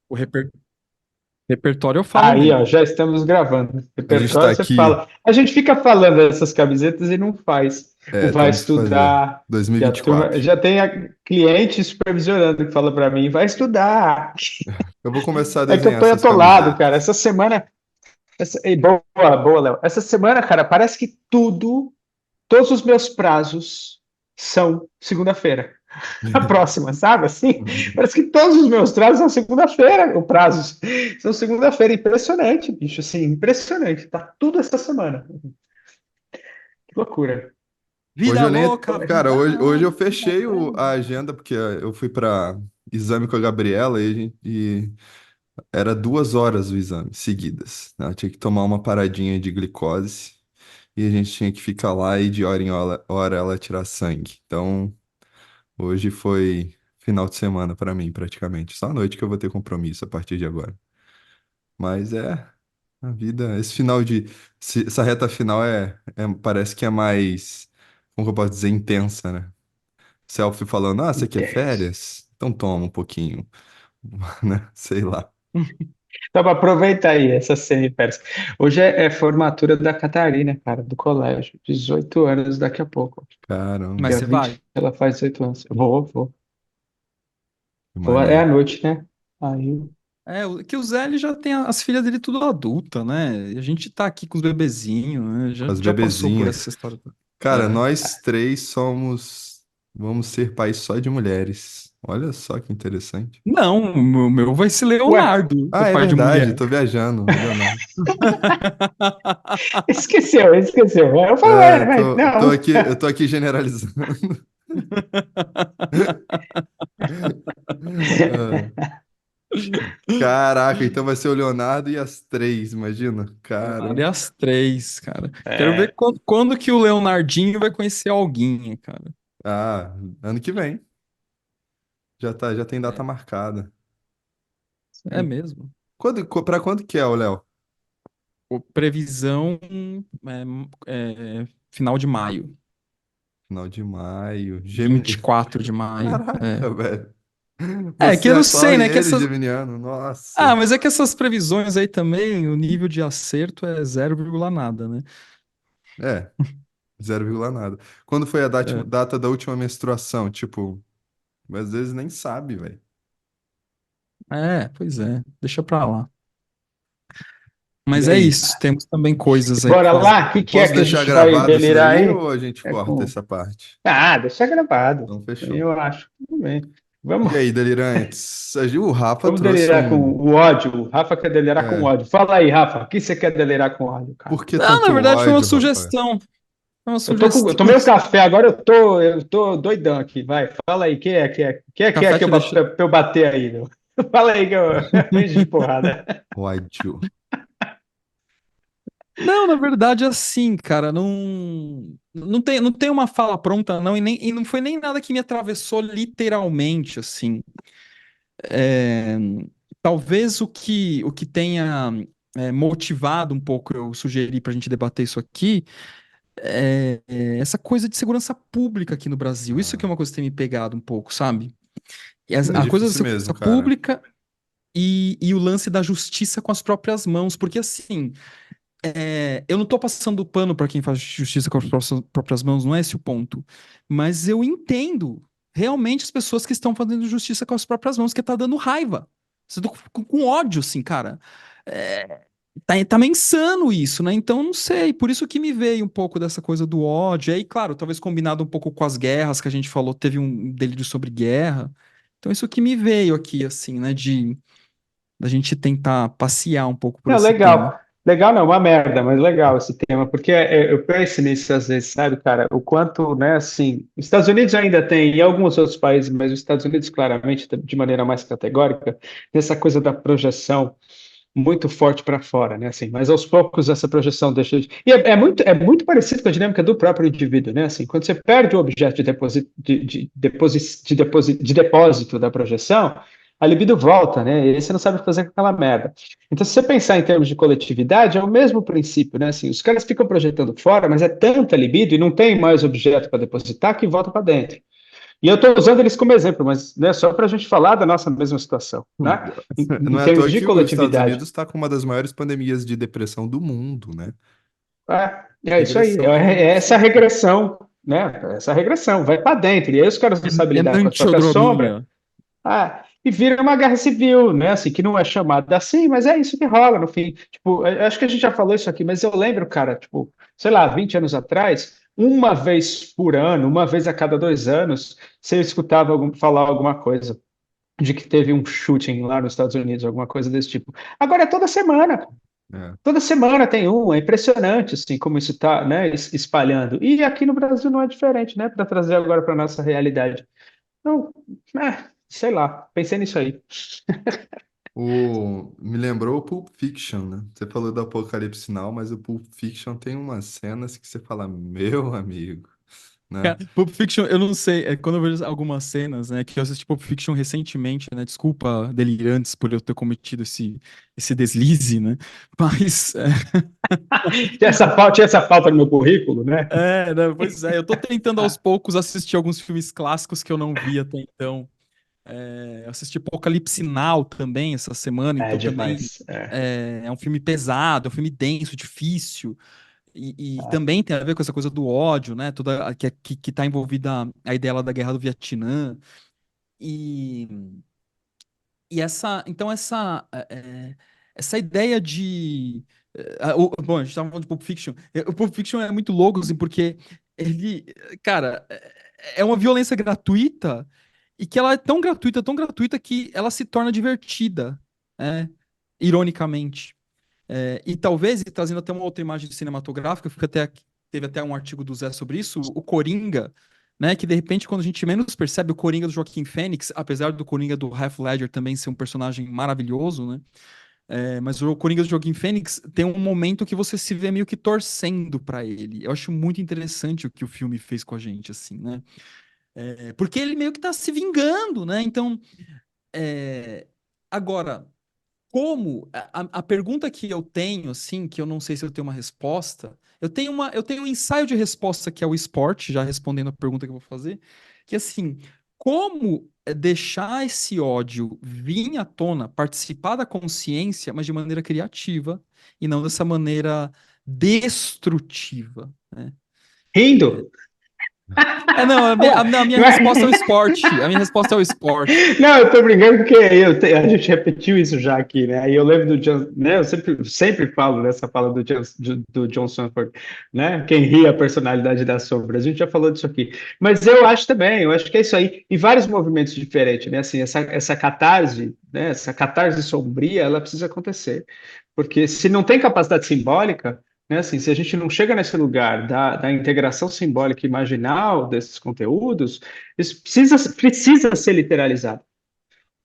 O repertório eu falo Aí, ó, mesmo. já estamos gravando. A gente tá Repertório, você aqui, fala. A gente fica falando dessas camisetas e não faz. O vai temos que fazer. estudar, que a turma 2024. já tem cliente supervisionando que fala para mim, vai estudar. Eu vou começar a É que eu desenhar tô essas atolado, cara. camisetas. Essa semana, boa, boa, Léo. Essa semana, cara, parece que todos os meus prazos são segunda-feira. A próxima, sabe? Assim, parece que todos os meus prazos são segunda-feira, o prazo são segunda-feira. Impressionante, bicho, assim, impressionante. Tá tudo essa semana. Que loucura. Hoje Vida eu nem. louca, Cara, vida hoje eu louca. fechei a agenda, porque eu fui para exame com a Gabriela e era 2 horas o exame seguidas. Ela tinha que tomar uma paradinha de glicose e a gente tinha que ficar lá e de hora em hora ela tirar sangue. Então, hoje foi final de semana para mim, praticamente. Só à noite que eu vou ter compromisso a partir de agora. Mas a vida. Essa reta final parece que é mais, como que eu posso dizer, intensa, né? Selfie falando, você quer Intenso. férias? Então toma um pouquinho, né? Sei lá. Então, aproveita aí essa semi-férias. Hoje é formatura da Catarina, cara, do colégio. 18 anos daqui a pouco. Caramba, Mas Dia você 20 vai. ela faz 18 anos. Vou. que É à maneiro. noite, né? Aí. Que o Zé ele já tem as filhas dele tudo adulta, né? E a gente tá aqui com os bebezinhos, né? Já, As já passou por essa bebezinhas. história toda. Cara, É. nós três vamos ser pais só de mulheres. Olha só que interessante. Não, o meu vai ser Ué, Leonardo, se é Ah, é par de verdade, mulher. tô viajando, Leonardo. esqueceu. Aí eu falo, É, ué, mas não. eu tô aqui generalizando. Ah, caraca, então vai ser o Leonardo e as três, imagina? Leonardo e Caramba. as três, cara. Quero ver É, quando que o Leonardinho vai conhecer alguém, cara. Ah, ano que vem. Já tem data É, marcada. é mesmo. Pra quando que é, o Léo? Previsão final de maio. Final de maio. 24 de maio. Caraca, velho. Que Você eu é não só sei, né? Que ele, essas. geminiano. Nossa. Ah, mas é que essas previsões aí também, o nível de acerto é 0, nada, né? É, 0, nada. Quando foi a É, data da última menstruação? Tipo, às vezes nem sabe, velho. pois é, deixa pra lá. e Mas é aí? isso, temos também coisas aí pra Bora fazer. lá? O que, que é Posso que a deixar gente vai gravado isso delirar daí aí? ou a gente É corta com. essa parte? Ah, deixa gravado. Então, fechou. Eu acho. Tudo bem. Vamos, E aí, delirantes? O Rafa vamos trouxe delirar com um. o ódio. O Rafa quer delirar com É, ódio. Fala aí, Rafa. O que você quer delirar com ódio, cara? por que Não, na tanto verdade foi uma ódio, Rafael? sugestão. Foi uma Eu sugestão. tomei um café, agora eu tô doidão aqui. Vai, fala aí. Quem é Café que te deixa. pra eu bater aí, meu? Fala aí que eu encho de porrada. Ódio. Não, na verdade, assim, cara, não tem uma fala pronta, não, e não foi nem nada que me atravessou literalmente, assim. É, talvez o que tenha motivado um pouco eu sugeri para a gente debater isso aqui é essa coisa de segurança pública aqui no Brasil. Isso que Ah, é uma coisa que tem me pegado um pouco, sabe? E é a coisa da difícil mesmo, segurança cara. pública e o lance da justiça com as próprias mãos, porque assim. Eu não tô passando pano para quem faz justiça com as próprias mãos, não é esse o ponto. Mas eu entendo realmente as pessoas que estão fazendo justiça com as próprias mãos, que tá dando raiva. Você tá com ódio, assim, cara. É, tá meio insano isso, né? Então, não sei. Por isso que me veio um pouco dessa coisa do ódio. Aí, claro, talvez combinado um pouco com as guerras que a gente falou, teve um delírio sobre guerra. Então, isso que me veio aqui, assim, né? Da gente tentar passear um pouco por Não, esse tema. legal. Legal não, uma merda, mas legal esse tema, porque eu penso nisso às vezes, sabe, cara, o quanto, né, assim, os Estados Unidos ainda tem, e alguns outros países, mas os Estados Unidos claramente, de maneira mais categórica, tem essa coisa da projeção muito forte para fora, né, assim, mas aos poucos essa projeção deixa de... E é muito parecido com a dinâmica do próprio indivíduo, né, assim, quando você perde o objeto de depósito da projeção, a libido volta, né, e aí você não sabe o que fazer com aquela merda. Então, se você pensar em termos de coletividade, é o mesmo princípio, né? Assim, os caras ficam projetando fora, mas é tanta libido e não tem mais objeto para depositar que volta para dentro. E eu estou usando eles como exemplo, mas né, só para a gente falar da nossa mesma situação, né? Em Não é à termos toa de que os Estados coletividade. Unidos está com uma das maiores pandemias de depressão do mundo, né? É isso aí, Regressão é essa absoluta. regressão, né? Essa regressão, vai para dentro. E aí os caras não sabem É lidar com a própria sombra. manchodromia. E vira uma guerra civil, né? Assim, que não é chamada assim, mas é isso que rola no fim. Tipo, eu acho que a gente já falou isso aqui, mas eu lembro, cara, tipo, sei lá, 20 anos atrás, uma vez por ano, uma vez a cada 2 anos, você escutava falar alguma coisa de que teve um shooting lá nos Estados Unidos, alguma coisa desse tipo. Agora é toda semana. É. Toda semana tem um, é impressionante assim como isso está, né, espalhando. E aqui no Brasil não é diferente, né, para trazer agora para nossa realidade. Então, sei lá, pensei nisso aí. Me lembrou o Pulp Fiction, né? Você falou do Apocalipse Sinal, mas o Pulp Fiction tem umas cenas que você fala, meu amigo, né? Cara, Pulp Fiction, eu não sei, quando eu vejo algumas cenas, né, que eu assisti Pulp Fiction recentemente, né, desculpa, delirantes, por eu ter cometido esse deslize, né, mas, Tinha essa falta no meu currículo, né? né, pois é, eu tô tentando aos poucos assistir alguns filmes clássicos que eu não vi até então. Eu assisti Apocalipse Now também essa semana, É então também demais. É. é um filme pesado, é um filme denso, difícil. E também tem a ver com essa coisa do ódio, né? Toda que tá envolvida a ideia lá da guerra do Vietnã. E, essa ideia de bom, a gente tava falando de Pulp Fiction. O Pulp Fiction é muito louco, assim, porque ele, cara, é uma violência gratuita e que ela é tão gratuita que ela se torna divertida, né? Ironicamente. E talvez, e trazendo até uma outra imagem cinematográfica, teve até um artigo do Zé sobre isso, o Coringa, né? Que de repente, quando a gente menos percebe o Coringa do Joaquin Phoenix, apesar do Coringa do Heath Ledger também ser um personagem maravilhoso, né? Mas o Coringa do Joaquin Phoenix tem um momento que você se vê meio que torcendo pra ele. Eu acho muito interessante o que o filme fez com a gente, assim, né? Porque ele meio que tá se vingando, né? Então, é, agora. A pergunta que eu tenho, assim, que eu não sei se eu tenho uma resposta, eu tenho um ensaio de resposta que é o esporte, já respondendo a pergunta que eu vou fazer, que assim, como deixar esse ódio vir à tona, participar da consciência, mas de maneira criativa e não dessa maneira destrutiva, né? Rindo? Não, a minha resposta é o esporte. A minha resposta é o esporte. Não, eu tô brincando porque a gente repetiu isso já aqui, né? Aí eu lembro do John, né? Eu sempre falo dessa fala do John Sanford, né? Quem ri é a personalidade da sombra. A gente já falou disso aqui. Mas eu acho também, eu acho que é isso aí. E vários movimentos diferentes, né? Assim, essa catarse, né? Essa catarse sombria, ela precisa acontecer. Porque se não tem capacidade simbólica, né, assim, se a gente não chega nesse lugar da integração simbólica e imaginal desses conteúdos, isso precisa ser literalizado.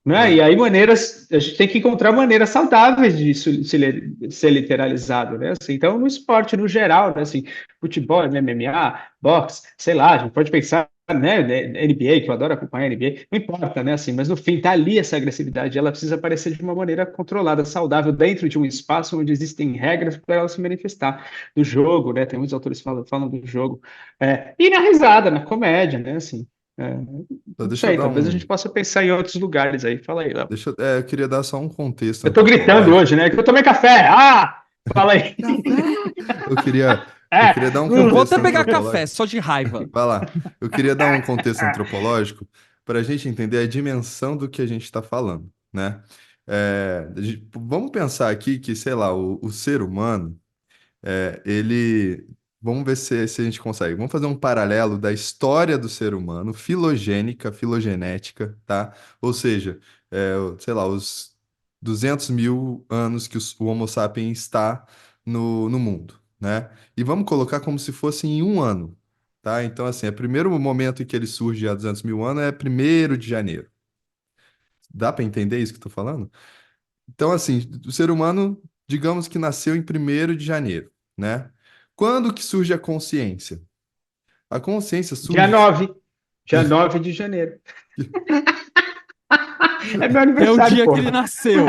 Né? E É. aí a gente tem que encontrar maneiras saudáveis disso ser literalizado, né? Assim, então, no esporte, no geral, né? Assim, futebol, MMA, boxe, sei lá, a gente pode pensar, né? NBA, que eu adoro acompanhar NBA, não importa, né? Assim, mas no fim, tá ali essa agressividade, ela precisa aparecer de uma maneira controlada, saudável, dentro de um espaço onde existem regras para ela se manifestar. Do jogo, né? Tem muitos autores que falam do jogo. E na risada, na comédia, né? Assim, é, Então, não deixa eu sei, dar talvez a um. gente possa pensar em outros lugares aí. Fala aí, Léo. Eu queria dar só um contexto Eu tô gritando antropológico. hoje, né? Que eu tomei café. Ah! Fala aí. Café! Eu queria, eu queria É. dar um Eu vou até contexto pegar café, antropológico. só de raiva. Vai lá. Eu queria dar um contexto antropológico para a gente entender a dimensão do que a gente está falando, né? Vamos pensar aqui que, sei lá, o ser humano, ele. Vamos ver se a gente consegue. Vamos fazer um paralelo da história do ser humano, filogênica, filogenética, tá? Ou seja, sei lá, os 200 mil anos que o Homo sapiens está no mundo, né? E vamos colocar como se fosse em um ano, tá? Então, assim, o primeiro momento em que ele surge há 200 mil anos é 1º de janeiro. Dá para entender isso que eu tô falando? Então, assim, o ser humano, digamos que nasceu em 1º de janeiro, né? Quando que surge a consciência? A consciência Dia surge. 9. Dia 9 de janeiro. É meu É o aniversário, dia que ele porra. nasceu.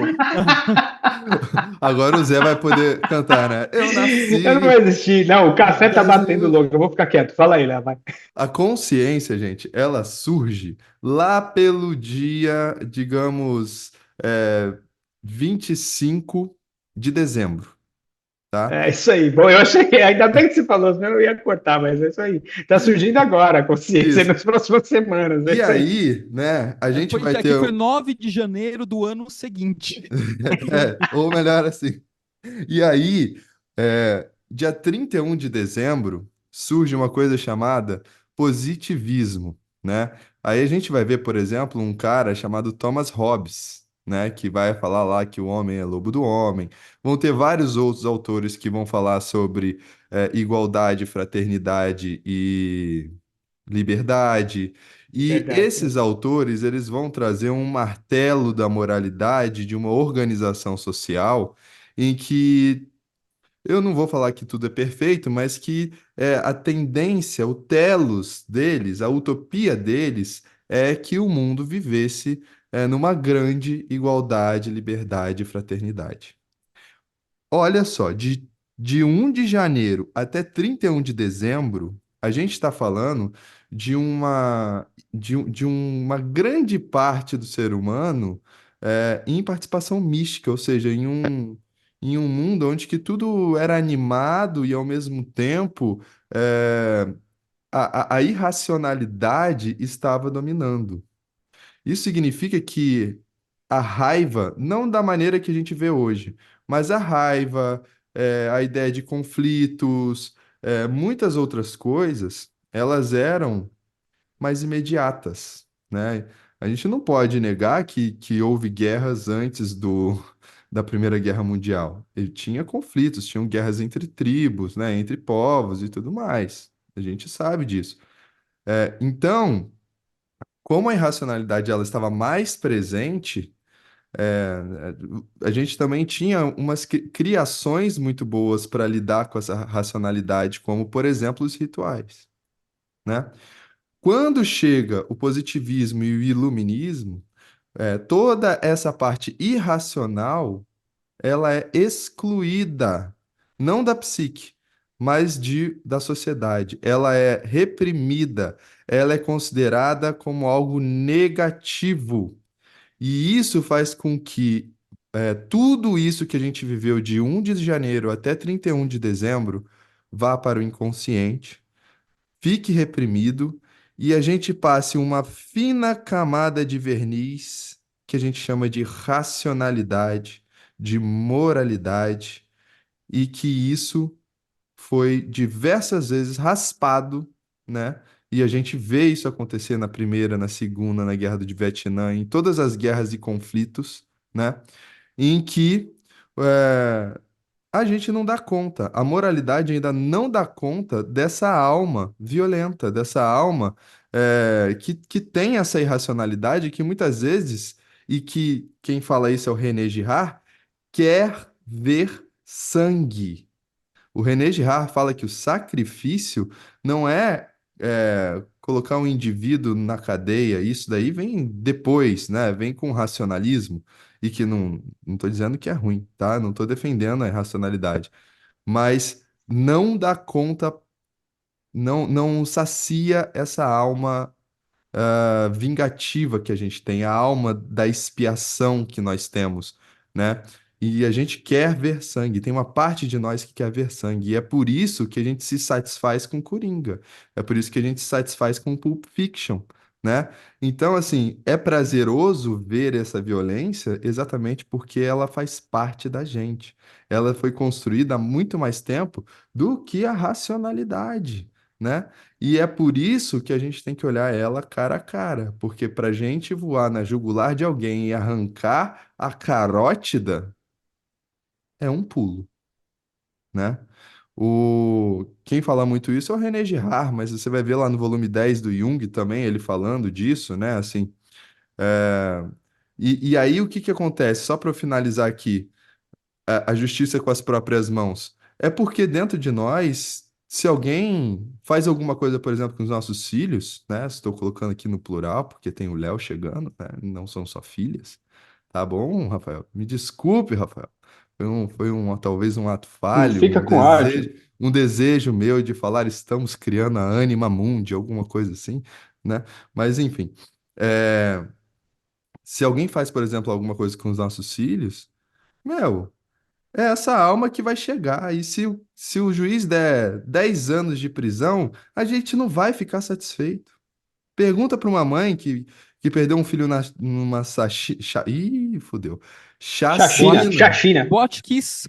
Agora o Zé vai poder cantar, né? Eu Eu não vou nasci existir. Não, o café tá das batendo ruas. louco. Eu vou ficar quieto. Fala aí, Léo, vai. A consciência, gente, ela surge lá pelo dia, digamos, 25 de dezembro, tá? É isso aí. Bom, eu achei que ainda bem que você falou, senão eu ia cortar, mas é isso aí. Tá surgindo agora a consciência Isso. nas próximas semanas. É E isso aí. aí, né, a gente Foi, vai ter, aqui foi 9 de janeiro do ano seguinte. ou melhor assim. E aí, dia 31 de dezembro, surge uma coisa chamada positivismo, né? Aí a gente vai ver, por exemplo, um cara chamado Thomas Hobbes, né? Que vai falar lá que o homem é lobo do homem. Vão ter vários outros autores que vão falar sobre igualdade, fraternidade e liberdade. E Verdade. esses autores, eles vão trazer um martelo da moralidade de uma organização social em que eu não vou falar que tudo é perfeito, mas que a tendência, o telos deles, a utopia deles é que o mundo vivesse numa grande igualdade, liberdade e fraternidade. Olha só, de 1 de janeiro até 31 de dezembro, a gente está falando de uma grande parte do ser humano em participação mística, ou seja, em um mundo onde que tudo era animado e, ao mesmo tempo, é, a irracionalidade estava dominando. Isso significa que a raiva, não da maneira que a gente vê hoje, mas a raiva, a ideia de conflitos, muitas outras coisas, elas eram mais imediatas, né? A gente não pode negar que houve guerras antes da Primeira Guerra Mundial. E tinha conflitos, tinham guerras entre tribos, né? Entre povos e tudo mais. A gente sabe disso. Então, como a irracionalidade ela estava mais presente, a gente também tinha umas criações muito boas para lidar com essa racionalidade, como, por exemplo, os rituais, né? Quando chega o positivismo e o iluminismo, toda essa parte irracional, ela é excluída, não da psique, mas da sociedade. Ela é reprimida, ela é considerada como algo negativo. E isso faz com que tudo isso que a gente viveu de 1 de janeiro até 31 de dezembro vá para o inconsciente, fique reprimido e a gente passe uma fina camada de verniz que a gente chama de racionalidade, de moralidade, e que isso foi diversas vezes raspado, né? E a gente vê isso acontecer na Primeira, na Segunda, na Guerra do Vietnã, em todas as guerras e conflitos, né? Em que eh, a gente não dá conta, a moralidade ainda não dá conta dessa alma violenta, dessa alma que tem essa irracionalidade que muitas vezes, e que quem fala isso é o René Girard, quer ver sangue. O René Girard fala que o sacrifício não colocar um indivíduo na cadeia, isso daí vem depois, né? Vem com racionalismo, e que não estou dizendo que é ruim, tá? Não estou defendendo a irracionalidade, mas não dá conta, não sacia essa alma vingativa que a gente tem, a alma da expiação que nós temos, né? E a gente quer ver sangue, tem uma parte de nós que quer ver sangue, e é por isso que a gente se satisfaz com Coringa, é por isso que a gente se satisfaz com Pulp Fiction, né? Então, assim, é prazeroso ver essa violência exatamente porque ela faz parte da gente. Ela foi construída há muito mais tempo do que a racionalidade, né? E é por isso que a gente tem que olhar ela cara a cara, porque para a gente voar na jugular de alguém e arrancar a carótida é um pulo, né? Quem fala muito isso é o René Girard, mas você vai ver lá no volume 10 do Jung também, ele falando disso, né? Assim, é, e aí o que que acontece? Só para eu finalizar aqui, a justiça com as próprias mãos. É porque dentro de nós se alguém faz alguma coisa, por exemplo, com os nossos filhos, né? Estou colocando aqui no plural, porque tem o Léo chegando, né? Não são só filhas. Tá bom, Rafael? Me desculpe, Rafael. Talvez um ato Não falho, fica com ódio. um desejo meu de falar estamos criando a Anima Mundi, alguma coisa assim, né? Mas enfim, é, se alguém faz, por exemplo, alguma coisa com os nossos filhos, meu, é essa alma que vai chegar. E se o juiz der 10 anos de prisão, a gente não vai ficar satisfeito. Pergunta para uma mãe que perdeu um filho numa Ih, fudeu. Chacina, Chacina. chacina.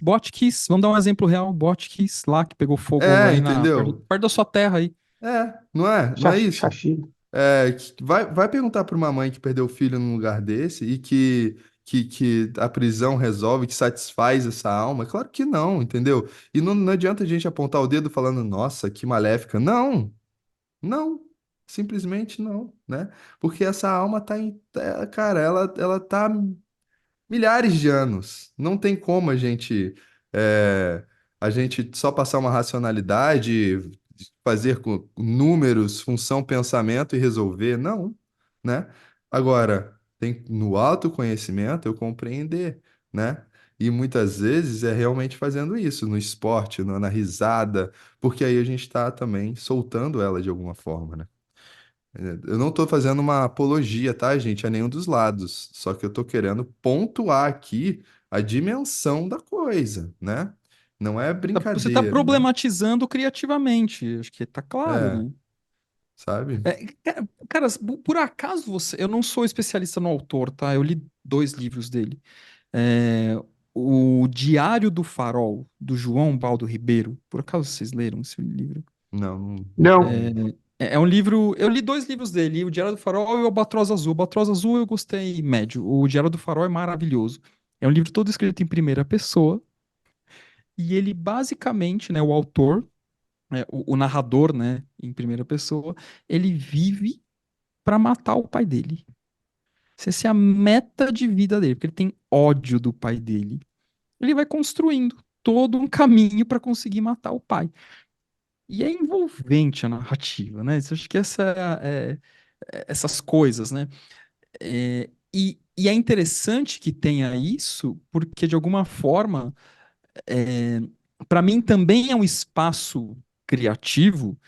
Botkiss, vamos dar um exemplo real. Botkiss lá que pegou fogo É, aí entendeu? perto da sua terra aí. É, não é? Não é isso? Chacina. É, vai perguntar para uma mãe que perdeu o filho num lugar desse e que a prisão resolve, que satisfaz essa alma? Claro que não, entendeu? E não adianta a gente apontar o dedo falando, nossa, que maléfica. Não, não, simplesmente não, né? Porque essa alma tá cara, ela tá milhares de anos. Não tem como é, a gente só passar uma racionalidade, fazer com números, função, pensamento e resolver. Não, né? Agora, tem no autoconhecimento eu compreender, né? E muitas vezes é realmente fazendo isso, no esporte, na risada, porque aí a gente está também soltando ela de alguma forma, né? Eu não estou fazendo uma apologia, tá, gente, a nenhum dos lados. Só que eu estou querendo pontuar aqui a dimensão da coisa, né? Não é Você tá brincadeira, né? problematizando criativamente. Acho que tá claro, É, né? sabe? Cara, por acaso você. Eu não sou especialista no autor, tá? Eu li 2 livros dele. É, o Diário do Farol, do João Baldo Ribeiro. Por acaso vocês leram esse livro? Não Não. conheço. É um livro. Eu li 2 livros dele, o Diário do Farol e o Albatroz Azul. O Albatroz Azul eu gostei médio. O Diário do Farol é maravilhoso. É um livro todo escrito em primeira pessoa. E ele basicamente, né, o autor, o narrador, né, em primeira pessoa, ele vive para matar o pai dele. Essa é a meta de vida dele, porque ele tem ódio do pai dele. Ele vai construindo todo um caminho para conseguir matar o pai. E é envolvente a narrativa, né? Isso, acho que essas coisas, né? E é interessante que tenha isso, porque de alguma forma, para mim também é um espaço criativo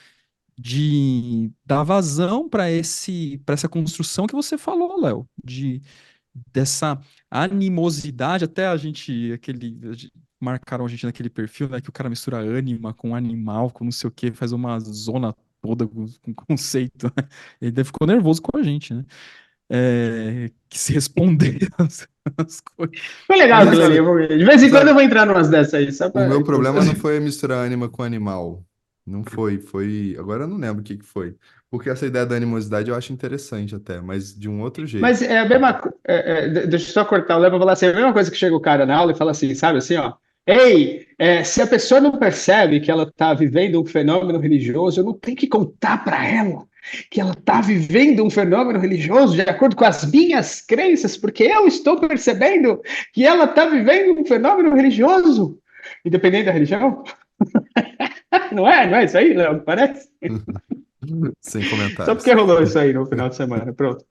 de dar vazão para essa construção que você falou, Léo, dessa animosidade, até marcaram a gente naquele perfil, né, que o cara mistura ânima com animal, com não sei o que, faz uma zona toda com conceito, né? Ele daí ficou nervoso com a gente, né? Que se responder as coisas. Foi legal Mas, aquilo ali. Sabe, De vez em quando eu sabe, vou entrar numas dessas aí, só o pra. meu problema não foi misturar ânima com animal. Não foi, foi. Agora eu não lembro o que que foi. Porque essa ideia da animosidade eu acho interessante até, mas de um outro Mas jeito. é a mesma. Deixa eu só cortar o Léo pra falar assim: é a mesma coisa que chega o cara na aula e fala assim, sabe assim, ó. Ei, se a pessoa não percebe que ela está vivendo um fenômeno religioso, eu não tenho que contar para ela que ela está vivendo um fenômeno religioso de acordo com as minhas crenças, porque eu estou percebendo que ela está vivendo um fenômeno religioso, independente da religião. Não é? Não é isso aí, Léo? Parece? Sem Só porque comentários. rolou isso aí no final de semana. Pronto.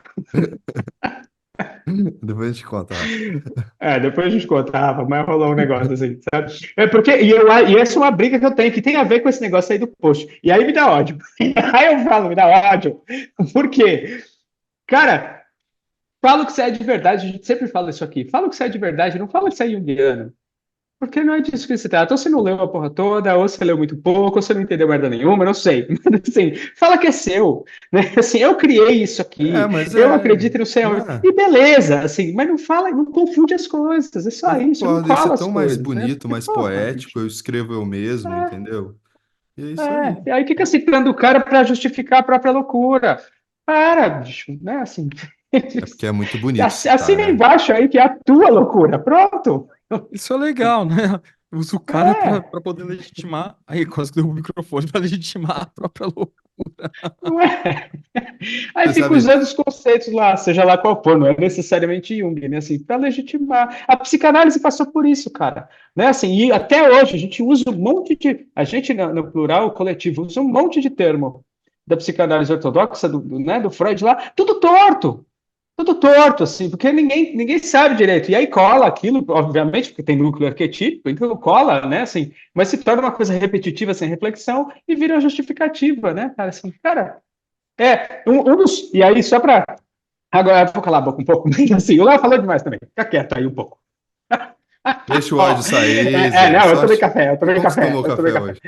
Depois a gente conta, Rafa. Depois a gente contava, mas rolou um negócio assim, sabe? É porque, e essa é uma briga que eu tenho, que tem a ver com esse negócio aí do post. E aí me dá ódio. Aí eu falo, me dá ódio. Por quê? Cara, fala o que você é de verdade, a gente sempre fala isso aqui. Fala o que você é de verdade, não fala que você é junguiano. Porque não é disso que se trata. Ou você não leu a porra toda, ou você leu muito pouco, ou você não entendeu merda nenhuma, não sei. Mas, assim, fala que é seu. Né? Assim, eu criei isso É, aqui, mas eu acredito no céu. né? E beleza, assim, mas não fala, não confunde as coisas. É só Eu isso, não concordo, ia ser cola as tão mais coisas, né? bonito, Porque, mais porra, poético, bicho. eu escrevo eu mesmo, entendeu? E é isso aí. E aí fica citando o cara para justificar a própria loucura. Para, bicho, né? Assim, É porque é muito bonito citar, assina né? embaixo aí que é a tua loucura. Pronto. isso é legal, né? Usa o cara É. para poder legitimar. Aí, quase que derruba o microfone para legitimar a própria loucura. Não é? Aí Você fica sabe, usando os conceitos lá, seja lá qual for, não é necessariamente Jung, né? Assim, para legitimar. A psicanálise passou por isso, cara. Né? Assim, e até hoje a gente usa um monte de. A gente, no plural, o coletivo, usa um monte de termo da psicanálise ortodoxa, né, do Freud lá, tudo torto. Tudo torto, assim, porque ninguém sabe direito. E aí cola aquilo, obviamente, porque tem núcleo arquetípico, então cola, né, assim, mas se torna uma coisa repetitiva, sem reflexão, e vira uma justificativa, né, cara, assim, cara, e aí, só para, agora eu vou calar a boca um pouco, mas assim, o Léo falou demais também, fica quieto aí um pouco. deixa o Ó, ódio sair, Zé. não, eu tomei café, eu Que tomei bom que você café, tomou eu tomei café café. hoje.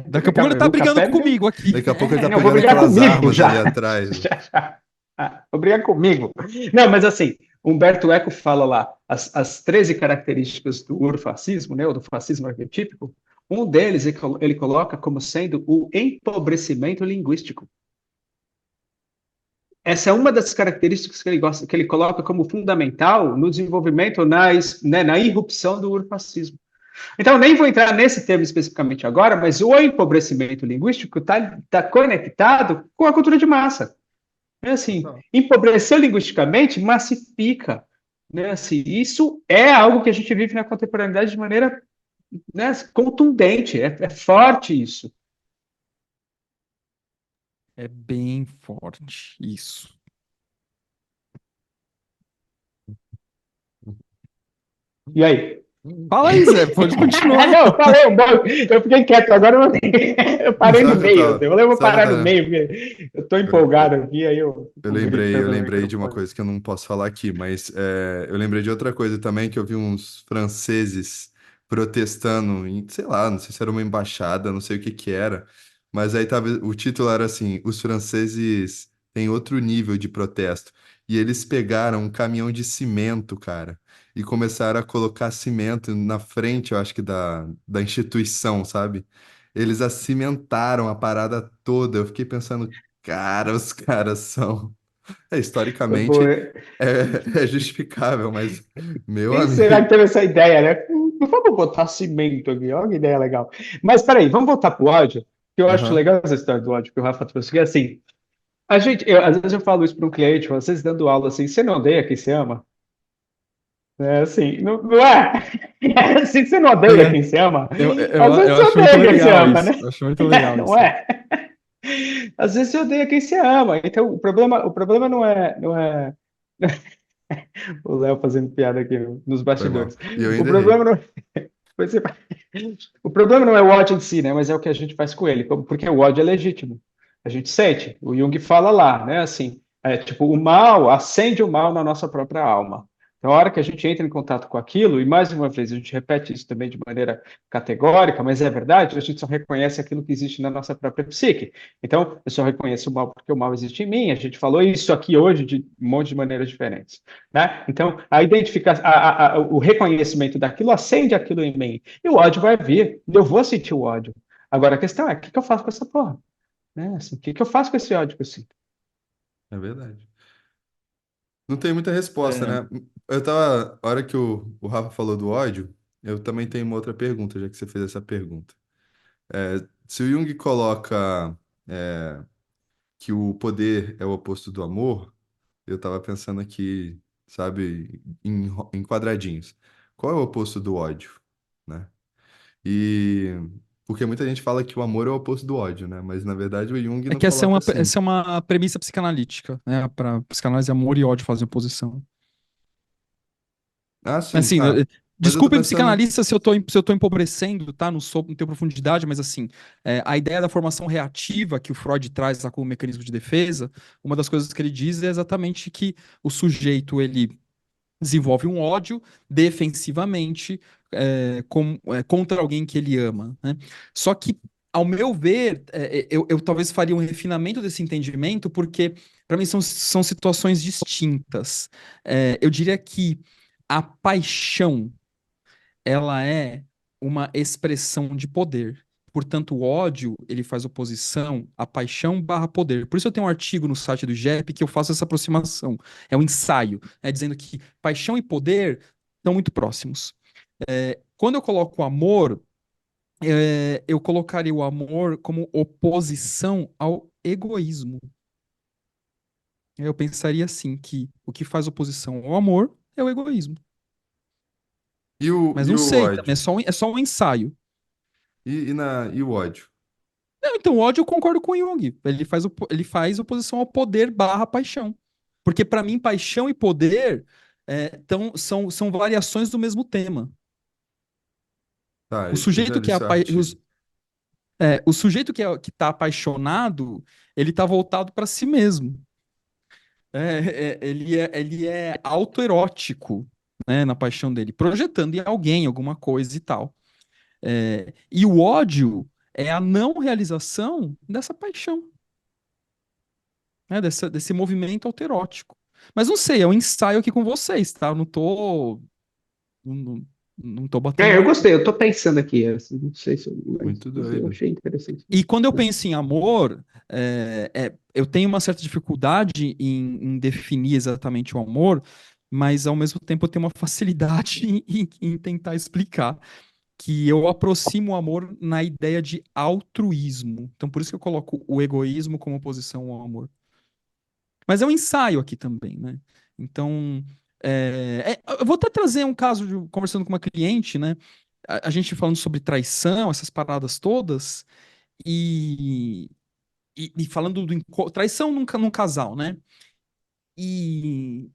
Daqui a pouco ele tá O brigando café, meu, comigo aqui. Daqui a pouco ele tá não, vou pegando brigar aquelas comigo armas ali já. atrás. Vou brigar comigo. Não, mas assim, Humberto Eco fala lá as 13 características do urfascismo, né, ou do fascismo arquetípico. Um deles ele coloca como sendo o empobrecimento linguístico. Essa é uma das características que ele gosta, que ele coloca como fundamental no desenvolvimento, na irrupção do urfascismo. Então, nem vou entrar nesse termo especificamente agora, mas o empobrecimento linguístico está conectado com a cultura de massa. É assim, Total. empobrecer linguisticamente massifica. Né? Assim, isso é algo que a gente vive na contemporaneidade de maneira, né, contundente, é forte isso. É bem forte isso. E aí? Fala aí, Zé, pode continuar. Não, eu falei um monte, eu fiquei quieto, agora eu parei Sabe no o que eu meio. tava. Eu vou Sabe o que parar eu no tava. meio, porque eu estou Eu, empolgado eu- aqui, aí eu eu fico lembrei, eu gritando no lembrei de uma microfone. coisa que eu não posso falar aqui, mas eu lembrei de outra coisa também, que eu vi uns franceses protestando em, sei lá, não sei se era uma embaixada, não sei o que que era, mas aí tava, o título era assim, os franceses têm outro nível de protesto. E eles pegaram um caminhão de cimento, cara, e começaram a colocar cimento na frente, eu acho que da instituição, sabe? Eles acimentaram a parada toda. Eu fiquei pensando, cara, os caras são. Pô, Historicamente é justificável, mas, meu quem será que amigo. teve essa ideia, né? Vamos botar cimento aqui, olha que ideia legal. Mas peraí, vamos voltar pro ódio, que eu acho Aham. legal essa história do ódio que o Rafa trouxe, que é assim, às vezes eu falo isso para um cliente, às vezes dando aula assim, você não odeia quem se ama? É assim, não é? É assim, você não odeia É, quem se ama? eu, Às vezes eu você acho muito odeia quem se legal ama, isso. né? Eu acho muito legal Não isso. é? Às vezes você odeia quem se ama. Então, o problema não é o Léo fazendo piada aqui nos Foi mal. bastidores. E eu O ainda errei. problema não o problema não é o ódio em si, né? Mas é o que a gente faz com ele, porque o ódio é legítimo. A gente sente. O Jung fala lá, né? Assim, tipo, o mal acende o mal na nossa própria alma. Então, a hora que a gente entra em contato com aquilo, e mais uma vez a gente repete isso também de maneira categórica, mas é verdade, a gente só reconhece aquilo que existe na nossa própria psique. Então, eu só reconheço o mal porque o mal existe em mim. A gente falou isso aqui hoje de um monte de maneiras diferentes. Né? Então, a identificação, o reconhecimento daquilo acende aquilo em mim. E o ódio vai vir. Eu vou sentir o ódio. Agora, a questão é, o que que eu faço com essa porra? Né? Assim, o que que eu faço com esse ódio que eu sinto? É verdade. Não tem muita resposta, É, né? Eu tava. A hora que o Rafa falou do ódio, eu também tenho uma outra pergunta, já que você fez essa pergunta. Se o Jung coloca que o poder é o oposto do amor, eu tava pensando aqui, sabe, em quadradinhos. Qual é o oposto do ódio, né? E porque muita gente fala que o amor é o oposto do ódio, né? Mas na verdade o Jung É não que coloca assim. essa é uma premissa psicanalítica, né? Para psicanálise, amor e ódio fazem oposição. Ah, sim, Assim, tá. Mas eu tô desculpem pensando. psicanalistas se eu tô empobrecendo, tá? Não tenho profundidade, mas assim, a ideia da formação reativa que o Freud traz lá como mecanismo de defesa, uma das coisas que ele diz é exatamente que o sujeito, ele desenvolve um ódio defensivamente contra alguém que ele ama, né? Só que, ao meu ver, eu talvez faria um refinamento desse entendimento, porque, para mim, são situações distintas. Eu diria que a paixão, ela é uma expressão de poder. Portanto, o ódio, ele faz oposição à paixão barra poder. Por isso eu tenho um artigo no site do IGEP que eu faço essa aproximação. É um ensaio, dizendo que paixão e poder estão muito próximos. Quando eu coloco o amor, eu colocaria o amor como oposição ao egoísmo. Eu pensaria assim, que o que faz oposição ao amor é o egoísmo. Mas E não o sei também, ódio? é só um ensaio. E o ódio? Não, então, o ódio eu concordo com o Jung. Ele faz oposição ao poder barra paixão. Porque para mim, paixão e poder são variações do mesmo tema. Tá, O eu já sujeito li que seu artigo. o sujeito que tá apaixonado, ele tá voltado para si mesmo. Ele é autoerótico, né, na paixão dele, projetando em alguém alguma coisa e tal. E o ódio é a não realização dessa paixão, né, desse movimento autoerótico. Mas não sei, é um ensaio aqui com vocês, tá? Eu não, não tô batendo Eu martelo. gostei, eu tô pensando aqui, não sei se mas Muito eu doido. achei interessante. E quando eu penso em amor, eu tenho uma certa dificuldade em definir exatamente o amor, mas ao mesmo tempo eu tenho uma facilidade em tentar explicar que eu aproximo o amor na ideia de altruísmo. Então, por isso que eu coloco o egoísmo como oposição ao amor. Mas é um ensaio aqui também, né? Então, eu vou até trazer um caso conversando com uma cliente, né? A gente falando sobre traição, essas paradas todas, e, e falando traição num casal, né? E,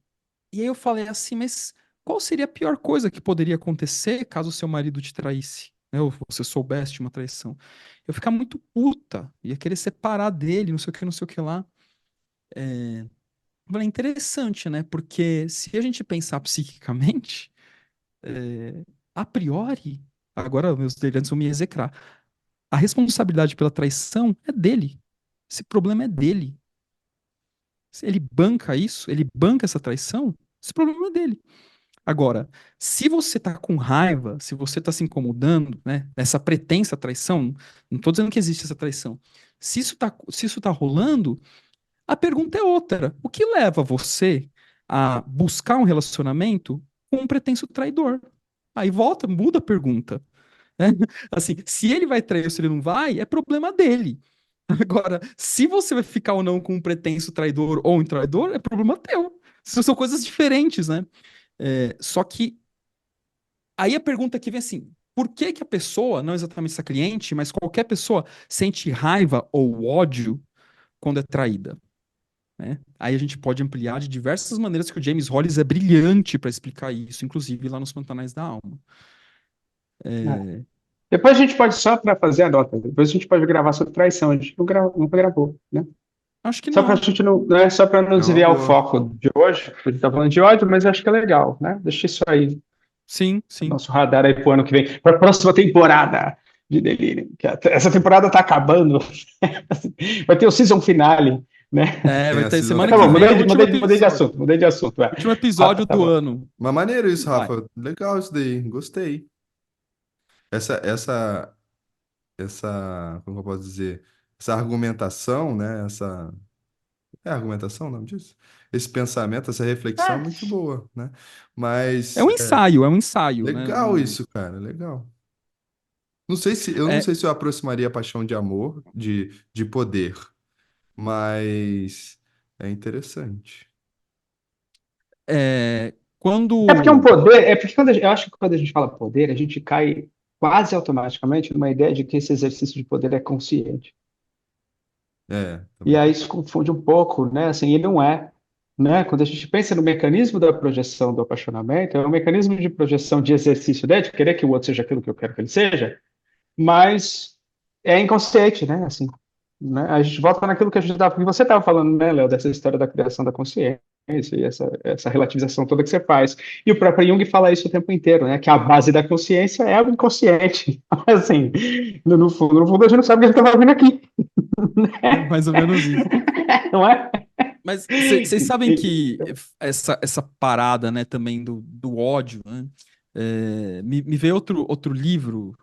e aí eu falei assim, mas qual seria a pior coisa que poderia acontecer caso seu marido te traísse? Né, ou você soubesse de uma traição? Eu ia ficar muito puta, ia querer separar dele, não sei o que, não sei o que lá. Eu falei, interessante, né? Porque se a gente pensar psiquicamente, é, a priori, agora meus delirantes vão me execrar, a responsabilidade pela traição é dele. Esse problema é dele. Se ele banca isso, ele banca essa traição, esse problema é dele. Agora, se você tá com raiva, se você tá se incomodando, né, essa pretensa traição, não tô dizendo que existe essa traição. Se isso tá rolando, a pergunta é outra. O que leva você a buscar um relacionamento com um pretenso traidor? Aí volta, muda a pergunta. Né? Assim, se ele vai trair ou se ele não vai, é problema dele. Agora, se você vai ficar ou não com um pretenso traidor ou um traidor, é problema teu. São coisas diferentes, né? Só que aí a pergunta que vem assim: por que que a pessoa, não exatamente essa cliente, mas qualquer pessoa, sente raiva ou ódio quando é traída? Né? Aí a gente pode ampliar de diversas maneiras que o James Hollis é brilhante para explicar isso, inclusive lá nos Pantanais da Alma. É. É, Depois a gente pode, só para fazer a nota, depois a gente pode gravar sobre traição, a gente nunca gravou, né? acho que Só para a não. gente não é só para não É uma desviar o boa. foco de hoje, porque a gente tá falando de ódio, mas acho que é legal, né? Deixa isso aí, Sim, sim. nosso radar aí pro ano que vem, para a próxima temporada de Delírio, que essa temporada está acabando, vai ter o season finale, né? Tem Vai a ter season semana Tá que bom, vem é finale. o último episódio. mudei de assunto, é. Último Rafa, episódio tá do bom. ano. Mas maneiro isso, Vai. Rafa. Legal isso daí. Gostei. Essa, essa, como eu posso dizer? Essa argumentação, né? É argumentação o nome disso? Esse pensamento, essa reflexão é É, muito boa, né? Mas É um ensaio, né? legal isso, cara. Legal. Eu não É, sei se eu aproximaria a paixão de amor, de poder, mas é interessante. é porque é um quando. poder, é porque eu acho que quando a gente fala poder, a gente cai quase automaticamente numa ideia de que esse exercício de poder é consciente. É, E também aí tem. isso confunde um pouco, né? Assim, ele não é, né? Quando a gente pensa no mecanismo da projeção do apaixonamento, é um mecanismo de projeção de exercício, né? De querer que o outro seja aquilo que eu quero que ele seja, mas é inconsciente, né? Assim, né? A gente volta naquilo que a gente estava, que você estava falando, né, Léo, dessa história da criação da consciência e essa relativização toda que você faz. E o próprio Jung fala isso o tempo inteiro, né? Que a base da consciência é o inconsciente. Assim, no fundo, a gente não sabe o que a gente está fazendo aqui, É mais ou menos isso. não é? Mas vocês sabem que essa parada, né, também do ódio, né, me veio outro livro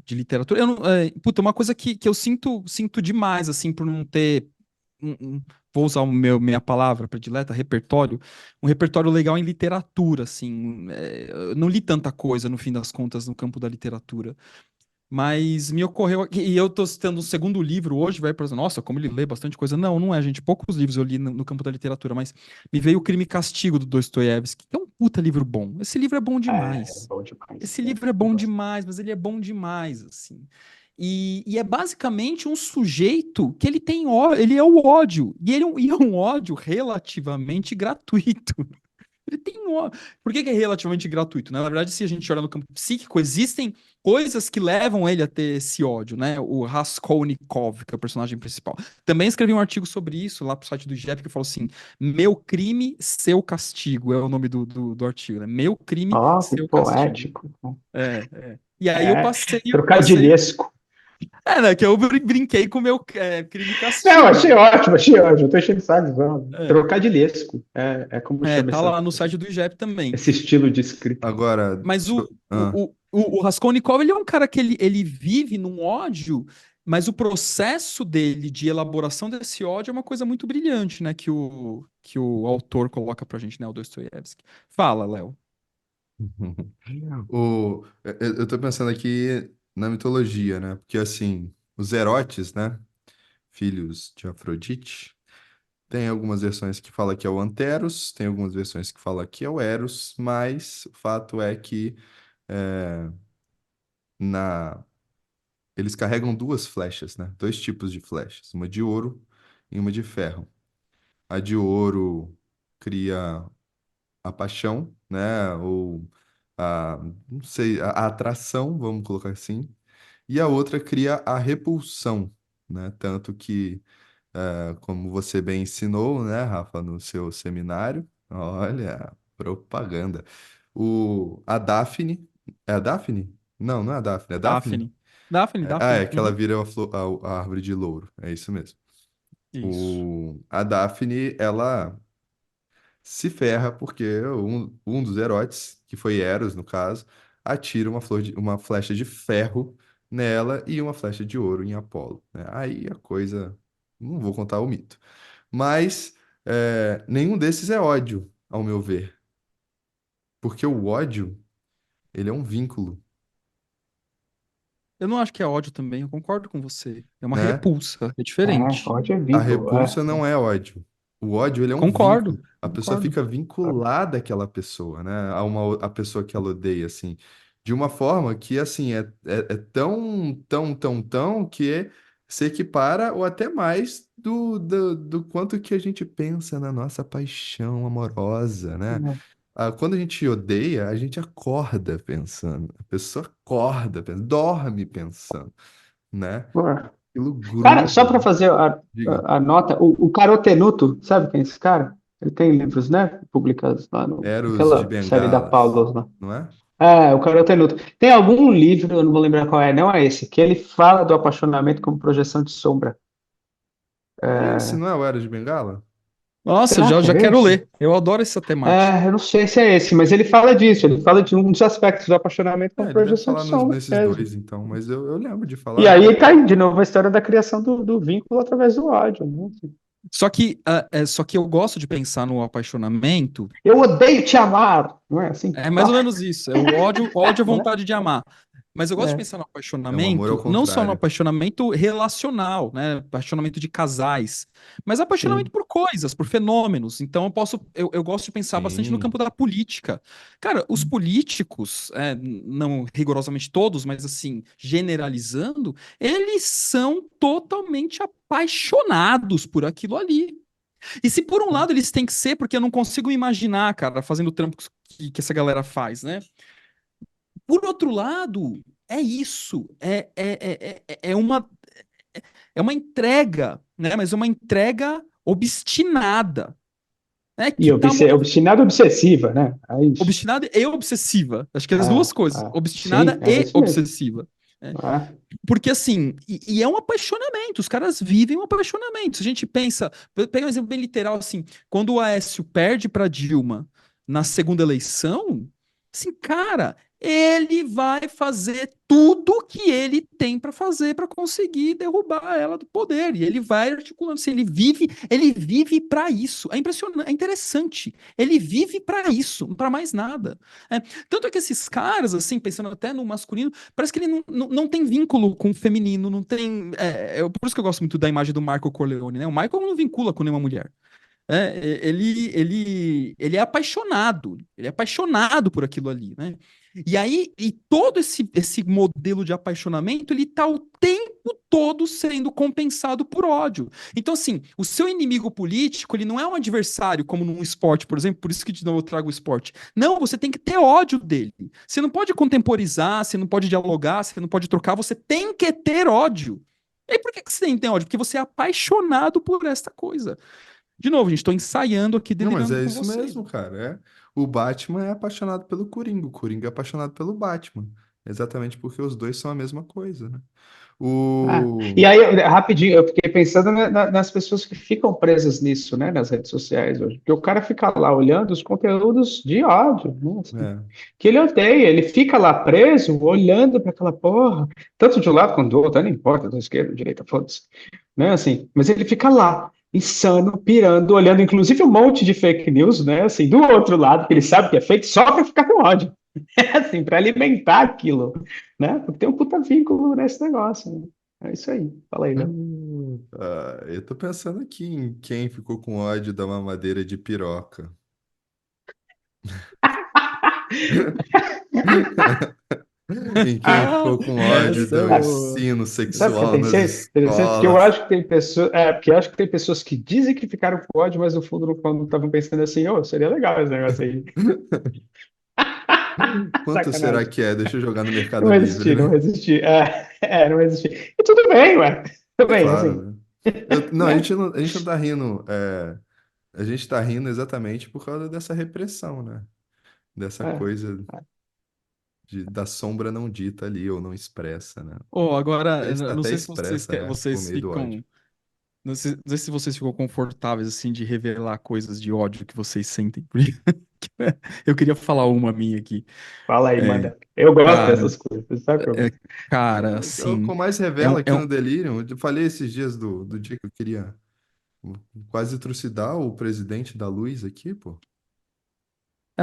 de literatura. Eu não, puta, uma coisa que eu sinto demais, assim, por não ter. Vou usar minha palavra predileta, repertório, um repertório legal em literatura, assim. Eu não li tanta coisa, no fim das contas, no campo da literatura. Mas me ocorreu aqui, e eu tô citando um segundo livro hoje, vai para nossa, como ele lê bastante coisa. Não, não é, gente. Poucos livros eu li no campo da literatura, mas me veio o Crime e Castigo do Dostoiévski, que é um puta livro bom. Esse livro é bom É demais. bom demais. Esse livro é bom demais, mas ele é bom demais, assim. E é basicamente um sujeito que ele tem ele é o ódio, e é um ódio relativamente gratuito. Ele tem um. Por que que é relativamente gratuito, né? Na verdade, se a gente olhar no campo psíquico, existem coisas que levam ele a ter esse ódio, né? O Raskolnikov, que é o personagem principal. Também escrevi um artigo sobre isso lá pro site do IGEP, que falou assim: Meu crime, seu castigo, é o nome do artigo, né? Meu crime, Ó, que seu castigo. poético. E aí É, eu passei. trocadilhesco. Né? Que eu brinquei com o meu crime e Não, castigo, achei né? ótimo, achei ótimo. Eu tô enchendo o saco. Não. É, Trocadilhesco. É como chama tá lá no site do IGEP também. esse estilo de escrita. Agora, Mas deixa o Raskolnikov, ele é um cara que ele vive num ódio, mas o processo dele de elaboração desse ódio é uma coisa muito brilhante, né? Que o autor coloca pra gente, né? O Dostoiévski. Fala, Léo. eu tô pensando aqui na mitologia, né? Porque assim, os Erotes, né? Filhos de Afrodite, tem algumas versões que fala que é o Anteros, tem algumas versões que fala que é o Eros, mas o fato é que é, na eles carregam duas flechas, né? Dois tipos de flechas, uma de ouro e uma de ferro. A de ouro cria a paixão, né? Ou a, não sei, a atração, vamos colocar assim. E a outra cria a repulsão, né? Tanto que, como você bem ensinou, né, Rafa, no seu seminário, olha, propaganda. A Daphne, é a Daphne? Não, não é a Daphne, é a Daphne? Daphne. Daphne, É Daphne. que ela Uhum. vira a árvore de louro, é isso mesmo. Isso. A Daphne, ela se ferra porque um dos Herodes, que foi Eros no caso, atira uma flecha de ferro nela e uma flecha de ouro em Apolo, né? Aí a coisa. Não vou contar o mito. Mas nenhum desses é ódio, ao meu ver. Porque o ódio, ele é um vínculo, Eu não acho que é ódio também, eu concordo com você. É uma né? repulsa, é É, diferente. ódio é A vínculo. repulsa não é ódio. O ódio, ele é um Concordo, vínculo. A pessoa concordo. fica vinculada àquela pessoa, né? A pessoa que ela odeia, assim. De uma forma que, assim, é tão, tão, tão, tão que se equipara ou até mais do quanto que a gente pensa na nossa paixão amorosa, né? Quando a gente odeia, a gente acorda pensando. A pessoa acorda pensando, dorme pensando, né? É. Aquilo Cara, só para gruda. fazer Diga. a nota, o Carotenuto, sabe quem é esse cara? Ele tem livros, né? Publicados lá Eros de naquela série da Bengalas, Paulus lá. não é? É, o Carotenuto. Tem algum livro, eu não vou lembrar qual é, não é esse, que ele fala do apaixonamento como projeção de sombra. Esse não é o Eros de Bengala? Nossa, Será que já é quero esse? ler. Eu adoro essa temática. É, eu não sei se é esse, mas ele fala disso, ele fala de um dos aspectos do apaixonamento como Ele deve projeção de falar sombra nesses mesmo. dois, então, mas eu lembro de E falar. aí cai de novo a história da criação do vínculo através do ódio, né? Só que eu gosto de pensar no apaixonamento. Eu odeio te amar, não é assim? É mais ou menos isso. É o ódio, é a Né? vontade de amar. Mas eu gosto de É. pensar no É um amor ao apaixonamento, não só no contrário. apaixonamento relacional, né? Apaixonamento de casais, mas apaixonamento Sim. por coisas, por fenômenos. Então eu gosto de pensar bastante no Sim. campo da política. Cara, os políticos, não rigorosamente todos, mas assim, generalizando, eles são totalmente apaixonados por aquilo ali. E se por um lado eles têm que ser, porque eu não consigo imaginar, cara, fazendo o trampo que essa galera faz, né? Por outro lado, é isso. É uma entrega, né? Mas uma entrega obstinada, né? E Que tá obstinada obsessiva, né? É isso. obstinada e obsessiva. Acho que é as duas É, coisas. é. Sim, Obstinada é e isso mesmo. obsessiva. Né? É. Porque assim, e é um apaixonamento, os caras vivem um apaixonamento. Se a gente pensa, pega um exemplo bem literal assim, quando o Aécio perde para Dilma na segunda eleição, assim, cara, ele vai fazer tudo que ele tem para fazer para conseguir derrubar ela do poder. E ele vai articulando, assim, ele vive para isso. É impressionante, é interessante. Ele vive para isso, para mais nada. É, tanto é que esses caras, assim, pensando até no masculino, parece que ele não tem vínculo com o feminino, não tem. Por isso que eu gosto muito da imagem do Michael Corleone, né? O Michael não vincula com nenhuma mulher. Ele é apaixonado por aquilo ali, né? E aí, e todo esse modelo de apaixonamento, ele tá o tempo todo sendo compensado por ódio. Então, assim, o seu inimigo político, ele não é um adversário, como num esporte, por exemplo, por isso que de novo eu trago o esporte. Não, você tem que ter ódio dele. Você não pode contemporizar, você não pode dialogar, você não pode trocar, você tem que ter ódio. E aí, por que você tem que ter ódio? Porque você é apaixonado por esta coisa. De novo, gente, estou ensaiando aqui, Não, mas delirando é com isso vocês. mesmo, cara. O Batman é apaixonado pelo Coringa, o Coringa é apaixonado pelo Batman. Exatamente porque os dois são a mesma coisa, né? Ah, O... e aí, rapidinho, eu fiquei pensando nas pessoas que ficam presas nisso, né, nas redes sociais hoje. Porque o cara fica lá olhando os conteúdos de ódio, né, assim, É. que ele odeia, ele fica lá preso, olhando para aquela porra, tanto de um lado quanto do outro, não importa, da esquerda, da direita, foda-se, né, assim, mas ele fica lá, insano, pirando, olhando, inclusive um monte de fake news, né, assim, do outro lado, que ele sabe que é fake, só para ficar com ódio, assim, para alimentar aquilo, né? Porque tem um puta vínculo nesse negócio, né? É isso aí. Fala aí, Léo. Eu tô pensando aqui em quem ficou com ódio da mamadeira de piroca. Em quem Ah, ficou com ódio essa é do Ah, boa. ensino sabe o que eu sexual nas pensei? Interessante, porque eu escolas. acho que tem pessoas, porque eu acho que tem pessoas que dizem que ficaram com ódio, mas no fundo, no fundo, estavam pensando assim, ô, seria legal esse negócio aí. Quanto será Sacanagem. que é? Deixa eu jogar no Mercado Não Livre, resisti, não né? resisti. Não resisti. E tudo bem, ué. Tudo É bem, claro, assim, né? Não, né? a gente não tá rindo. A gente tá rindo exatamente por causa dessa repressão, né? Dessa É. coisa da sombra não dita ali, ou não expressa, né? Oh, agora, eu não Até sei se vocês, expressa, por vocês meio do ódio. ficam. Não sei se vocês ficam confortáveis, assim, de revelar coisas de ódio que vocês sentem. Eu queria falar uma minha aqui. Fala aí, É, manda. Eu gosto cara, dessas coisas, você sabe que eu é, gosto. cara, É o que assim. eu mais É um, revela é aqui um, no Delirium. Eu falei esses dias do dia que eu queria quase trucidar o presidente da Luz aqui, pô.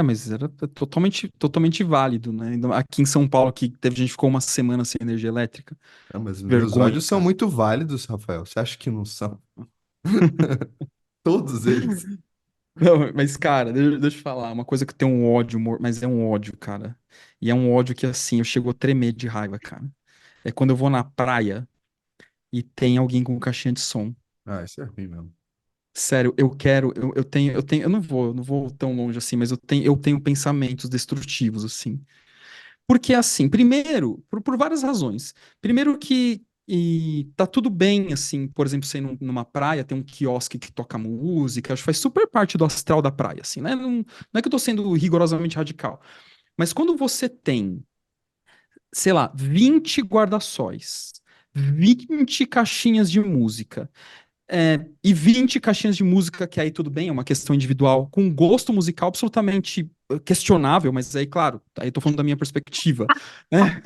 mas era totalmente válido, né? Aqui em São Paulo, que teve gente que ficou uma semana sem energia elétrica. Ah, mas meus Vergonha, ódios são cara. muito válidos, Rafael. Você acha que não são? Todos eles. Não, mas, cara, deixa eu falar, uma coisa que tem um ódio, mas é um ódio, cara. E é um ódio que, assim, eu chego a tremer de raiva, cara. É quando eu vou na praia e tem alguém com caixinha de som. Ah, isso é ruim mesmo. Sério, eu não vou tão longe assim, mas eu tenho pensamentos destrutivos, assim. Porque, assim, primeiro, por várias razões. Primeiro que tá tudo bem, assim, por exemplo, você ir numa praia, tem um quiosque que toca música, acho que faz super parte do astral da praia, assim, né? Não é que eu tô sendo rigorosamente radical, mas quando você tem, sei lá, 20 guarda-sóis, 20 caixinhas de música, e 20 caixinhas de música, que aí tudo bem, é uma questão individual, com gosto musical absolutamente questionável, mas aí, claro, aí eu tô falando da minha perspectiva, né?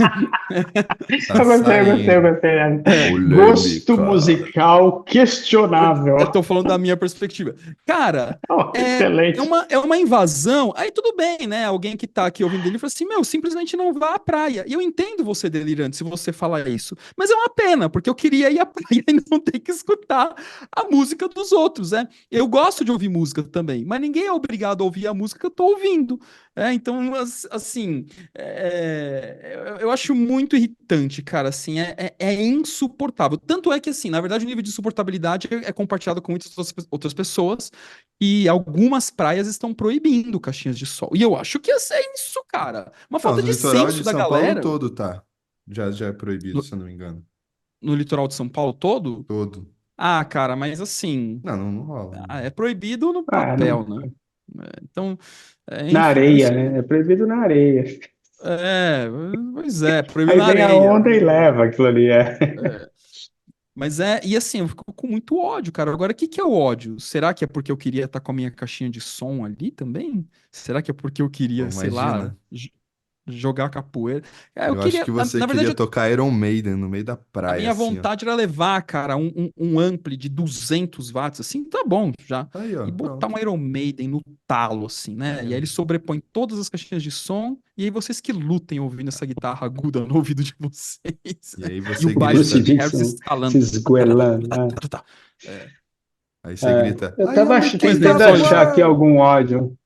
Tá Eu saindo. gostei. Gosto Polêmica. musical Eu questionável. tô falando da minha perspectiva. Cara, Oh, é, é excelente. uma, é uma invasão. Aí tudo bem, né? Alguém que tá aqui ouvindo ele fala assim: meu, simplesmente não vá à praia. E eu entendo você delirante se você falar isso. Mas é uma pena, porque eu queria ir à praia e não ter que escutar a música dos outros, né? Eu gosto de ouvir música também, mas ninguém é obrigado a ouvir a música que eu tô ouvindo. Então, assim, eu acho muito irritante, cara, assim, é insuportável. Tanto é que, assim, na verdade, o nível de insuportabilidade é compartilhado com muitas outras pessoas e algumas praias estão proibindo caixinhas de sol. E eu acho que isso é isso, cara. Uma Não, falta no de litoral senso de da São Paulo galera todo tá. Já é proibido, no, se eu não me engano. no litoral de São Paulo todo. Todo. Ah, cara, mas assim, Não rola. é proibido no Não. papel, né? Então, Na enfim, por areia, isso né? que. É proibido na areia. É, pois é, proibido Aí na vem a areia. onda e leva aquilo ali. Mas e assim, eu fico com muito ódio, cara. Agora, o que que é o ódio? Será que é porque eu queria estar com a minha caixinha de som ali também? Será que é porque eu Pô, queria, sei lá, imagina. jogar capoeira. Eu Eu acho queria, que você na queria verdade, tocar Iron Maiden no meio da a praia, minha assim, ó. vontade era levar, cara, um ampli de 200 watts, assim, tá bom já. Aí, ó, E botar pronto. um Iron Maiden no talo, assim, né? Aí, E aí ó. ele sobrepõe todas as caixinhas de som, e aí vocês que lutem ouvindo essa guitarra aguda no ouvido de vocês. E aí E o você baixo Bruce grita, Steve Harris Dixon se escalando. esgoelando, né? É. aí você grita, Eu I tava am the Pois king é, tentando of the só achar isso. aqui world! algum áudio.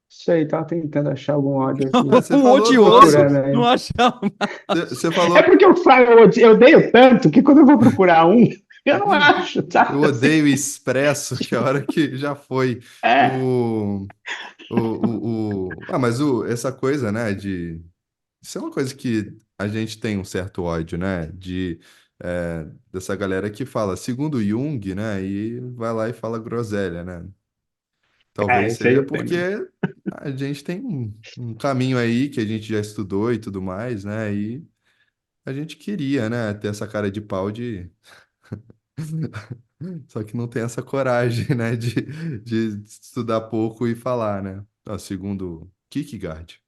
Sei, tava tentando achar algum áudio Ah, aqui. você Um falou do odioso, outro. Procurando aí. não achava. Você É falou, porque eu odeio tanto que quando eu vou procurar um, eu não acho, eu sabe? Assim, odeio expresso, que a hora que já foi é, o, mas essa coisa, né, isso é uma coisa que a gente tem um certo ódio, né, dessa galera que fala, segundo Jung, né, e vai lá e fala groselha, né? Talvez esse aí seja eu tenho porque mesmo. a gente tem um caminho aí que a gente já estudou e tudo mais, né, e a gente queria, né, ter essa cara de pau de só que não tem essa coragem, né, de estudar pouco e falar, né? Ó, segundo Kierkegaard,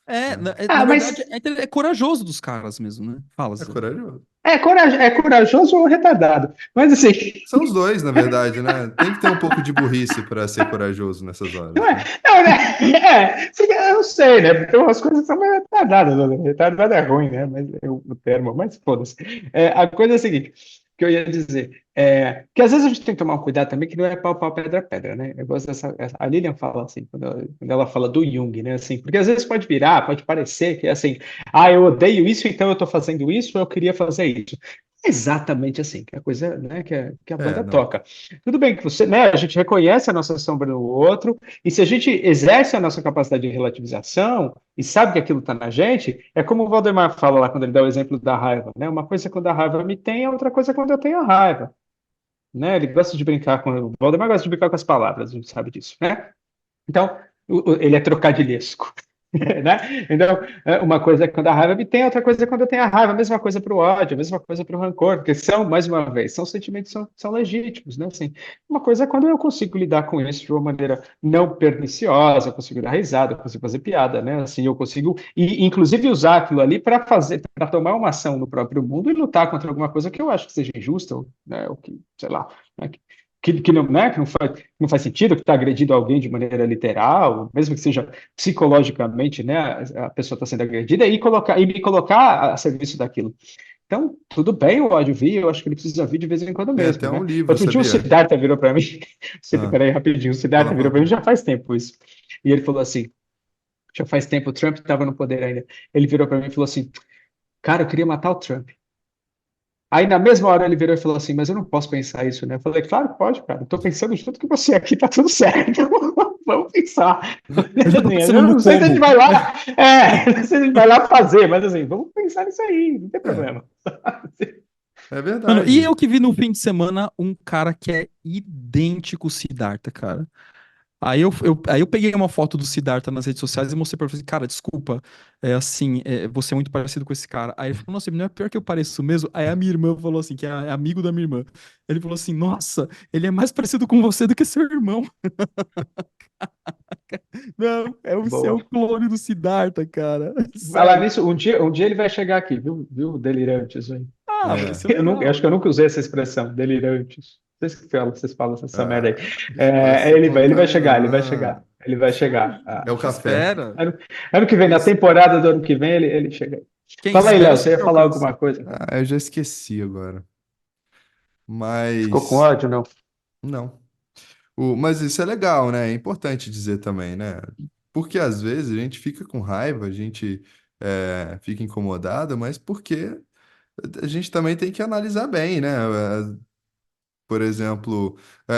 né? Na Ah, verdade, mas é corajoso dos caras mesmo, né? Fala, É Zé. corajoão. é corajoso ou retardado. Mas assim, São os dois, na verdade, né? Tem que ter um pouco de burrice para ser corajoso nessas não horas, é, né? não, né? Eu não sei, né? Porque umas coisas são meio retardadas, né? Retardado é ruim, né? Mas o termo, mas foda-se. A coisa é a seguinte, que eu ia dizer, que às vezes a gente tem que tomar um cuidado também, que não é pau, pedra, pedra, né? Eu gosto a Lilian fala assim, quando ela fala do Jung, né? Assim, porque às vezes pode parecer que é assim, eu odeio isso, então eu estou fazendo isso, eu queria fazer isso. É exatamente assim, que é a coisa, né, que a É, banda não. toca. Tudo bem que você, né, a gente reconhece a nossa sombra no outro, e se a gente exerce a nossa capacidade de relativização e sabe que aquilo está na gente, é como o Valdemar fala lá quando ele dá o exemplo da raiva, né? Uma coisa é quando a raiva me tem, a outra coisa é quando eu tenho a raiva, né? Ele gosta de brincar com, o Valdemar gosta de brincar com as palavras, a gente sabe disso, né? Então, ele é trocadilhesco. Né? Então, uma coisa é quando a raiva me tem, outra coisa é quando eu tenho a raiva, a mesma coisa para o ódio, a mesma coisa para o rancor, porque são, mais uma vez, são sentimentos são legítimos, né? Assim, uma coisa é quando eu consigo lidar com isso de uma maneira não perniciosa, eu consigo dar risada, eu consigo fazer piada, né? Assim, eu consigo, e inclusive usar aquilo ali para tomar uma ação no próprio mundo e lutar contra alguma coisa que eu acho que seja injusta, ou, né, ou que, sei lá, né, que não, né, que não faz sentido, que está agredindo alguém de maneira literal, mesmo que seja psicologicamente, né, a pessoa está sendo agredida e me colocar a serviço daquilo. Então, tudo bem o ódio vir, eu acho que ele precisa vir de vez em quando Tem mesmo, até um né? livro, Outro dia o sabia? Siddhartha virou para mim, Ah, peraí, rapidinho, o fala, Siddhartha virou fala, para mim fala. já faz tempo isso, e ele falou assim, já faz tempo, o Trump estava no poder ainda, ele virou para mim e falou assim, cara, eu queria matar o Trump. Aí na mesma hora ele virou e falou assim, mas eu não posso pensar isso, né? Eu falei, claro que pode, cara. Eu tô pensando junto com você aqui, tá tudo certo. Vamos pensar. Eu já tô Assim, pensando eu no não sei se a gente como. vai lá, não sei se a gente vai lá fazer, mas assim, vamos pensar nisso aí, não tem É, problema. é Mano, e verdade. eu que vi no fim de semana um cara que é idêntico ao Siddhartha, cara. Aí eu peguei uma foto do Siddhartha nas redes sociais e mostrei pra ele, falei, cara, desculpa, você é muito parecido com esse cara. Aí ele falou, nossa, não é pior que eu pareço mesmo? Aí a minha irmã falou assim, que é amigo da minha irmã. Ele falou assim, nossa, ele é mais parecido com você do que seu irmão. Não, você é o Boa. clone do Siddhartha, cara. Falar Sério. nisso, um dia ele vai chegar aqui, viu, delirantes, hein? Ah, vai É. ser Eu acho legal. que eu nunca usei essa expressão, delirantes. Vocês falam essa merda aí. Vai se Ele vai chegar, ele vai contaminar. chegar, ele vai chegar. É o A gente café. espera. Ano que vem, Quem, na temporada do ano que vem, ele chega. Quem Fala aí, espera Léo, você ia sempre falar alcança. alguma coisa, cara? eu já esqueci agora. Ficou com Mas, ódio, não? não. Mas isso é legal, né? É importante dizer também, né? Porque às vezes a gente fica com raiva, a gente fica incomodado, mas porque a gente também tem que analisar bem, né? Por exemplo,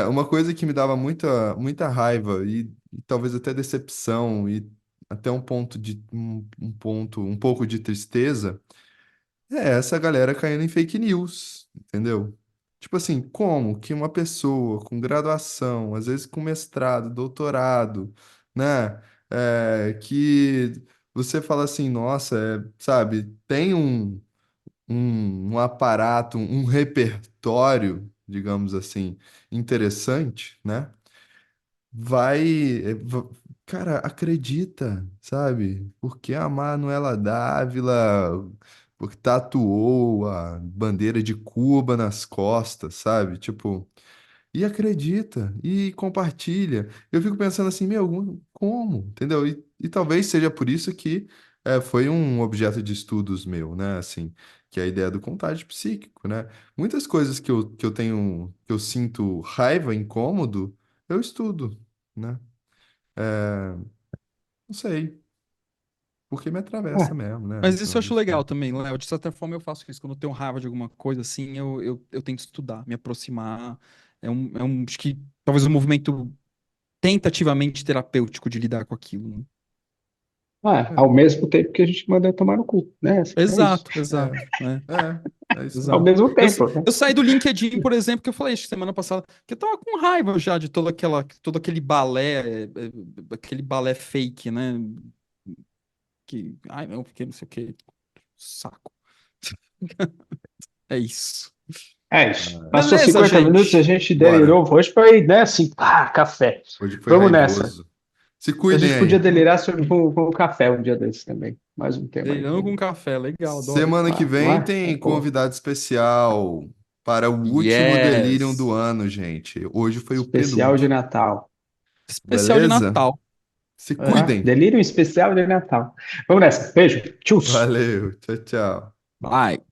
uma coisa que me dava muita raiva e talvez até decepção e até um pouco de tristeza é essa galera caindo em fake news, entendeu? Tipo assim, como que uma pessoa com graduação, às vezes com mestrado, doutorado, né? Que você fala assim, nossa, sabe, tem um aparato, um repertório, digamos assim, interessante, né? Vai, cara, acredita, sabe? Porque a Manuela Dávila porque tatuou a bandeira de Cuba nas costas, sabe? Tipo, e acredita, e compartilha. Eu fico pensando assim, meu, como? Entendeu? E talvez seja por isso que foi um objeto de estudos meu, né? Assim, que é a ideia do contágio psíquico, né? Muitas coisas que eu tenho, que eu sinto raiva, incômodo, eu estudo, né? Não sei, porque me atravessa Ah, mesmo, né? No Mas isso eu final acho das legal contas. também, Léo. De certa forma eu faço isso. Quando eu tenho raiva de alguma coisa, assim, eu tento estudar, me aproximar. Acho que talvez um movimento tentativamente terapêutico de lidar com aquilo, né? É, ao mesmo tempo que a gente manda tomar no cu, né? É isso. Exato, é, exato, né? é isso Ao Exato. mesmo. mesmo Eu, tempo, né? eu saí do LinkedIn, por exemplo, que eu falei semana passada, que eu tava com raiva já de todo aquele balé fake, né? Ai, não, porque não sei o que, saco. É isso. É isso. Passou Beleza, 50 minutos, a gente. gente Bora. delirou. Hoje foi, né, assim, pá, café. Hoje foi Vamos nessa. raivoso. Se A cuidem gente podia aí. delirar sobre com o café um dia desses também. Mais um tema aí Delirando pra com gente. café, legal, adoro. Semana que Não vem é? É tem boa. convidado especial para o último Delirium do Yes. ano, gente. Hoje foi o Especial de penúltimo. Natal. Especial de Beleza? Natal. Se É, cuidem. delírio especial de Natal. Vamos nessa. Beijo. Tchau. Valeu. Tchau, tchau. Bye.